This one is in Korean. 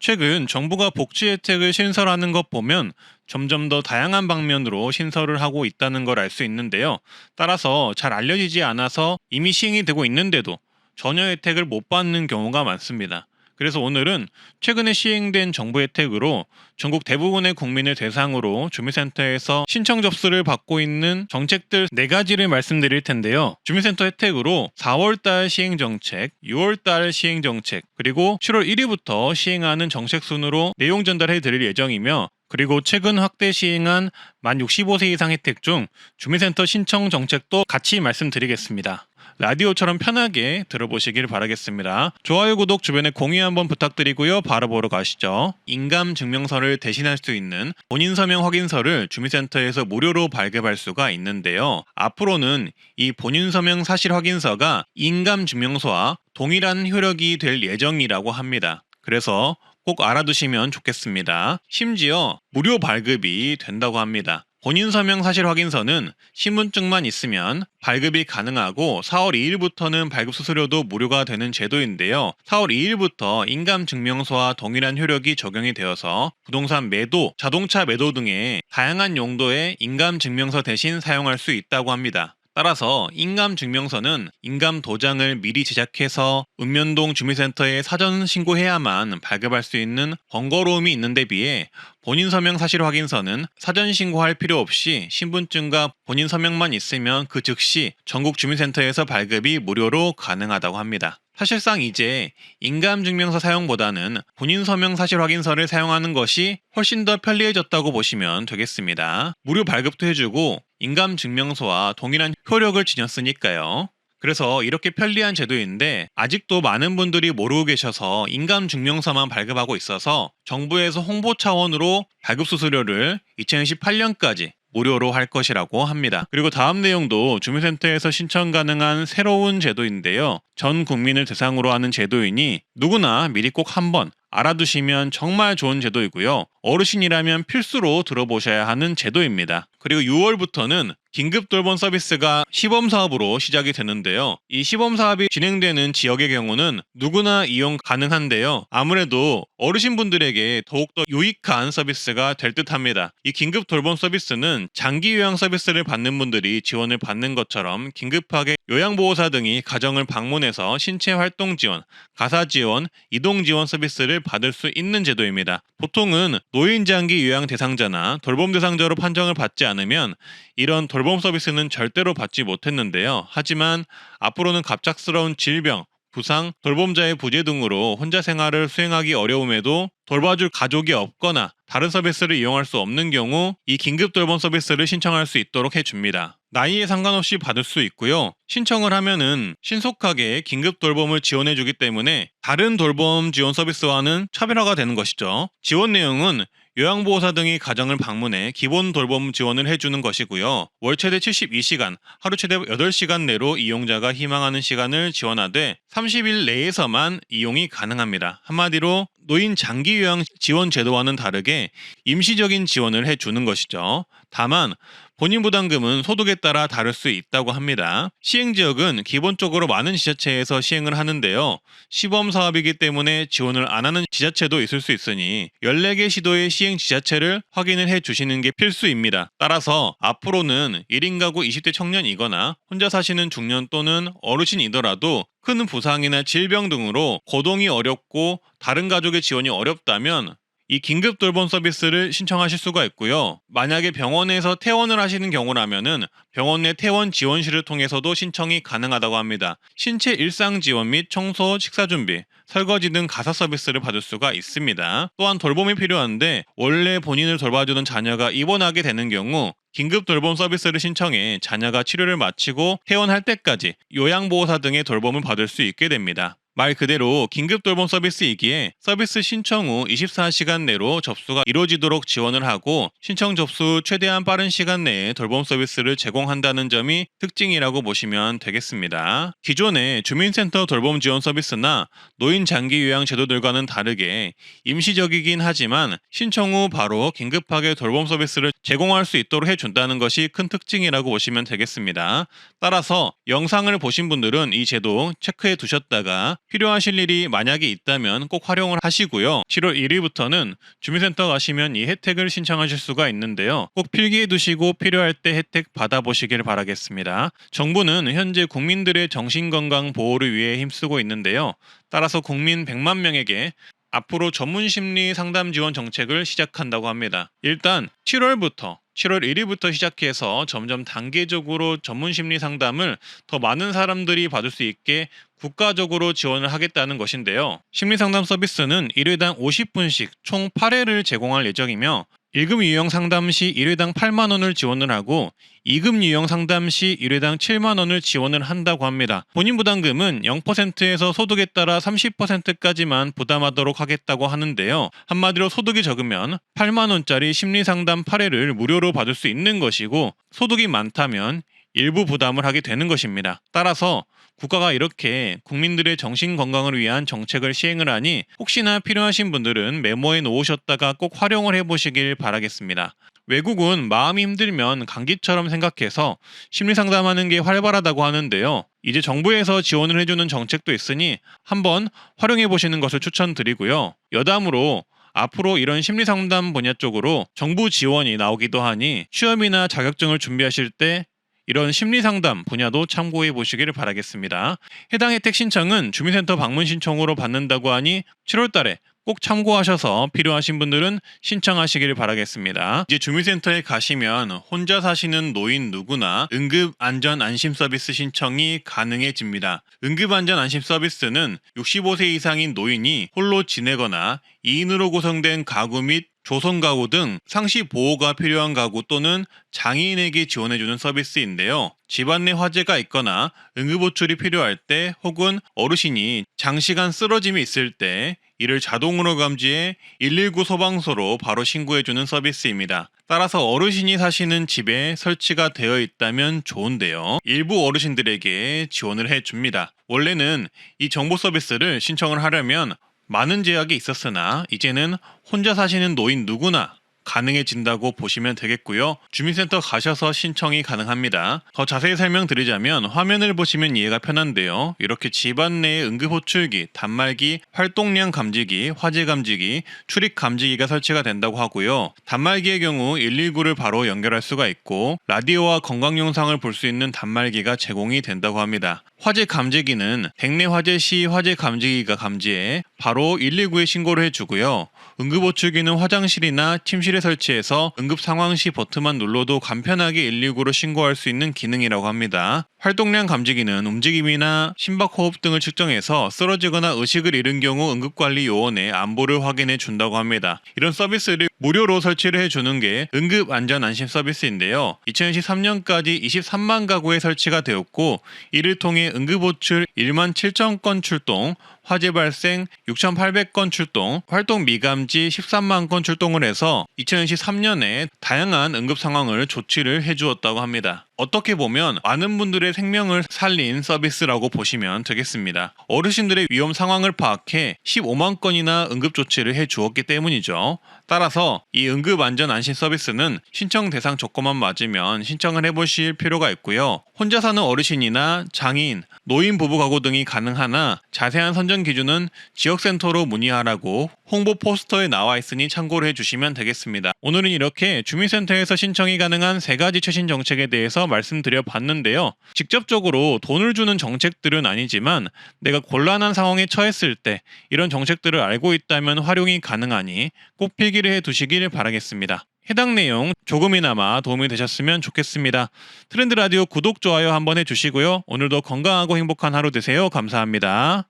최근 정부가 복지 혜택을 신설하는 것 보면 점점 더 다양한 방면으로 신설을 하고 있다는 걸 알 수 있는데요. 따라서 잘 알려지지 않아서 이미 시행이 되고 있는데도 전혀 혜택을 못 받는 경우가 많습니다. 그래서 오늘은 최근에 시행된 정부 혜택으로 전국 대부분의 국민을 대상으로 주민센터에서 신청 접수를 받고 있는 정책들 4가지를 말씀드릴 텐데요. 주민센터 혜택으로 4월달 시행 정책, 6월달 시행 정책, 그리고 7월 1일부터 시행하는 정책 순으로 내용 전달해 드릴 예정이며, 그리고 최근 확대 시행한 만 65세 이상 혜택 중 주민센터 신청 정책도 같이 말씀드리겠습니다. 라디오처럼 편하게 들어보시길 바라겠습니다. 좋아요, 구독, 주변에 공유 한번 부탁드리고요. 바로 보러 가시죠. 인감증명서를 대신할 수 있는 본인 서명 확인서를 주민센터에서 무료로 발급할 수가 있는데요. 앞으로는 이 본인 서명 사실 확인서가 인감증명서와 동일한 효력이 될 예정이라고 합니다. 그래서 꼭 알아두시면 좋겠습니다. 심지어 무료 발급이 된다고 합니다. 본인 서명 사실 확인서는 신분증만 있으면 발급이 가능하고 4월 2일부터는 발급 수수료도 무료가 되는 제도인데요. 4월 2일부터 인감증명서와 동일한 효력이 적용이 되어서 부동산 매도, 자동차 매도 등의 다양한 용도의 인감증명서 대신 사용할 수 있다고 합니다. 따라서 인감증명서는 인감도장을 미리 제작해서 읍면동 주민센터에 사전 신고해야만 발급할 수 있는 번거로움이 있는 데 비해 본인 서명 사실 확인서는 사전 신고할 필요 없이 신분증과 본인 서명만 있으면 그 즉시 전국 주민센터에서 발급이 무료로 가능하다고 합니다. 사실상 이제 인감증명서 사용보다는 본인 서명 사실 확인서를 사용하는 것이 훨씬 더 편리해졌다고 보시면 되겠습니다. 무료 발급도 해주고 인감증명서와 동일한 효력을 지녔으니까요. 그래서 이렇게 편리한 제도인데 아직도 많은 분들이 모르고 계셔서 인감증명서만 발급하고 있어서 정부에서 홍보 차원으로 발급 수수료를 2028년까지 무료로 할 것이라고 합니다. 그리고 다음 내용도 주민센터에서 신청 가능한 새로운 제도인데요. 전 국민을 대상으로 하는 제도이니 누구나 미리 꼭 한번 알아두시면 정말 좋은 제도이고요. 어르신이라면 필수로 들어보셔야 하는 제도입니다. 그리고 6월부터는 긴급돌봄 서비스가 시범사업으로 시작이 되는데요. 이 시범사업이 진행되는 지역의 경우는 누구나 이용 가능한데요. 아무래도 어르신분들에게 더욱더 유익한 서비스가 될 듯합니다. 이 긴급돌봄 서비스는 장기요양 서비스를 받는 분들이 지원을 받는 것처럼 긴급하게 요양보호사 등이 가정을 방문해서 신체활동 지원, 가사 지원, 이동 지원 서비스를 받을 수 있는 제도입니다. 보통은 노인장기 요양 대상자나 돌봄 대상자로 판정을 받지 않으면 이런 돌봄 서비스는 절대로 받지 못했는데요. 하지만 앞으로는 갑작스러운 질병, 부상, 돌봄자의 부재 등으로 혼자 생활을 수행하기 어려움에도 돌봐줄 가족이 없거나 다른 서비스를 이용할 수 없는 경우 이 긴급 돌봄 서비스를 신청할 수 있도록 해줍니다. 나이에 상관없이 받을 수 있고요. 신청을 하면은 신속하게 긴급 돌봄을 지원해주기 때문에 다른 돌봄 지원 서비스와는 차별화가 되는 것이죠. 지원 내용은 요양보호사 등이 가정을 방문해 기본 돌봄 지원을 해주는 것이고요. 월 최대 72시간, 하루 최대 8시간 내로 이용자가 희망하는 시간을 지원하되 30일 내에서만 이용이 가능합니다. 한마디로 노인 장기 요양 지원 제도와는 다르게 임시적인 지원을 해주는 것이죠. 다만 본인 부담금은 소득에 따라 다를 수 있다고 합니다. 시행지역은 기본적으로 많은 지자체에서 시행을 하는데요. 시범 사업이기 때문에 지원을 안 하는 지자체도 있을 수 있으니 14개 시도의 시행 지자체를 확인을 해 주시는 게 필수입니다. 따라서 앞으로는 1인 가구 20대 청년이거나 혼자 사시는 중년 또는 어르신이더라도 큰 부상이나 질병 등으로 거동이 어렵고 다른 가족의 지원이 어렵다면 이 긴급 돌봄 서비스를 신청하실 수가 있고요. 만약에 병원에서 퇴원을 하시는 경우라면은 병원 내 퇴원 지원실을 통해서도 신청이 가능하다고 합니다. 신체 일상 지원 및 청소, 식사 준비, 설거지 등 가사 서비스를 받을 수가 있습니다. 또한 돌봄이 필요한데 원래 본인을 돌봐주는 자녀가 입원하게 되는 경우 긴급 돌봄 서비스를 신청해 자녀가 치료를 마치고 퇴원할 때까지 요양보호사 등의 돌봄을 받을 수 있게 됩니다. 말 그대로 긴급 돌봄 서비스이기에 서비스 신청 후 24시간 내로 접수가 이루어지도록 지원을 하고 신청 접수 최대한 빠른 시간 내에 돌봄 서비스를 제공한다는 점이 특징이라고 보시면 되겠습니다. 기존의 주민센터 돌봄 지원 서비스나 노인 장기 요양 제도들과는 다르게 임시적이긴 하지만 신청 후 바로 긴급하게 돌봄 서비스를 제공할 수 있도록 해준다는 것이 큰 특징이라고 보시면 되겠습니다. 따라서 영상을 보신 분들은 이 제도 체크해 두셨다가 필요하실 일이 만약에 있다면 꼭 활용을 하시고요. 7월 1일부터는 주민센터 가시면 이 혜택을 신청하실 수가 있는데요. 꼭 필기해 두시고 필요할 때 혜택 받아보시길 바라겠습니다. 정부는 현재 국민들의 정신건강 보호를 위해 힘쓰고 있는데요. 따라서 국민 100만 명에게 앞으로 전문 심리 상담 지원 정책을 시작한다고 합니다. 일단 7월 1일부터 시작해서 점점 단계적으로 전문 심리 상담을 더 많은 사람들이 받을 수 있게 국가적으로 지원을 하겠다는 것인데요. 심리 상담 서비스는 1회당 50분씩 총 8회를 제공할 예정이며 1급 유형 상담 시 1회당 8만 원을 지원을 하고 2급 유형 상담 시 1회당 7만 원을 지원을 한다고 합니다. 본인 부담금은 0%에서 소득에 따라 30%까지만 부담하도록 하겠다고 하는데요. 한마디로 소득이 적으면 8만 원짜리 심리 상담 8회를 무료로 받을 수 있는 것이고 소득이 많다면 일부 부담을 하게 되는 것입니다. 따라서 국가가 이렇게 국민들의 정신 건강을 위한 정책을 시행을 하니 혹시나 필요하신 분들은 메모해 놓으셨다가 꼭 활용을 해보시길 바라겠습니다. 외국은 마음이 힘들면 감기처럼 생각해서 심리 상담하는 게 활발하다고 하는데요. 이제 정부에서 지원을 해주는 정책도 있으니 한번 활용해 보시는 것을 추천드리고요. 여담으로 앞으로 이런 심리 상담 분야 쪽으로 정부 지원이 나오기도 하니 시험이나 자격증을 준비하실 때 이런 심리상담 분야도 참고해 보시기를 바라겠습니다. 해당 혜택 신청은 주민센터 방문 신청으로 받는다고 하니 7월 달에 꼭 참고하셔서 필요하신 분들은 신청하시길 바라겠습니다. 이제 주민센터에 가시면 혼자 사시는 노인 누구나 응급안전안심 서비스 신청이 가능해집니다. 응급안전안심 서비스는 65세 이상인 노인이 홀로 지내거나 2인으로 구성된 가구 및 조성 가구 등 상시 보호가 필요한 가구 또는 장애인에게 지원해주는 서비스인데요. 집안 내 화재가 있거나 응급호출이 필요할 때 혹은 어르신이 장시간 쓰러짐이 있을 때 이를 자동으로 감지해 119 소방서로 바로 신고해주는 서비스입니다. 따라서 어르신이 사시는 집에 설치가 되어 있다면 좋은데요. 일부 어르신들에게 지원을 해줍니다. 원래는 이 정보 서비스를 신청을 하려면 많은 제약이 있었으나 이제는 혼자 사시는 노인 누구나 가능해진다고 보시면 되겠고요. 주민센터 가셔서 신청이 가능합니다. 더 자세히 설명드리자면 화면을 보시면 이해가 편한데요. 이렇게 집안 내에 응급호출기, 단말기, 활동량 감지기, 화재 감지기, 출입 감지기가 설치가 된다고 하고요. 단말기의 경우 119를 바로 연결할 수가 있고 라디오와 건강 영상을 볼 수 있는 단말기가 제공이 된다고 합니다. 화재 감지기는 댁내 화재 시 화재 감지기가 감지해 바로 119에 신고를 해주고요. 응급호출기는 화장실이나 침실에 설치해서 응급 상황 시 버튼만 눌러도 간편하게 119로 신고할 수 있는 기능이라고 합니다. 활동량 감지기는 움직임이나 심박호흡 등을 측정해서 쓰러지거나 의식을 잃은 경우 응급관리 요원의 안부를 확인해 준다고 합니다. 이런 서비스를 무료로 설치를 해주는 게 응급안전안심 서비스인데요. 2023년까지 23만 가구에 설치가 되었고 이를 통해 응급호출 1만 7천 건 출동, 화재 발생 6,800건 출동, 활동 미감지 13만 건 출동을 해서 2023년에 다양한 응급 상황을 조치를 해주었다고 합니다. 어떻게 보면 많은 분들의 생명을 살린 서비스라고 보시면 되겠습니다. 어르신들의 위험 상황을 파악해 15만 건이나 응급조치를 해주었기 때문이죠. 따라서 이 응급안전안심 서비스는 신청 대상 조건만 맞으면 신청을 해보실 필요가 있고요. 혼자 사는 어르신이나 장애인, 노인 부부 가구 등이 가능하나 자세한 선정 기준은 지역센터로 문의하라고 홍보 포스터에 나와 있으니 참고를 해주시면 되겠습니다. 오늘은 이렇게 주민센터에서 신청이 가능한 3가지 최신 정책에 대해서 말씀드려 봤는데요. 직접적으로 돈을 주는 정책들은 아니지만 내가 곤란한 상황에 처했을 때 이런 정책들을 알고 있다면 활용이 가능하니 꼭 필기를 해 두시길 바라겠습니다. 해당 내용 조금이나마 도움이 되셨으면 좋겠습니다. 트렌드 라디오 구독, 좋아요 한번 해주시고요. 오늘도 건강하고 행복한 하루 되세요. 감사합니다.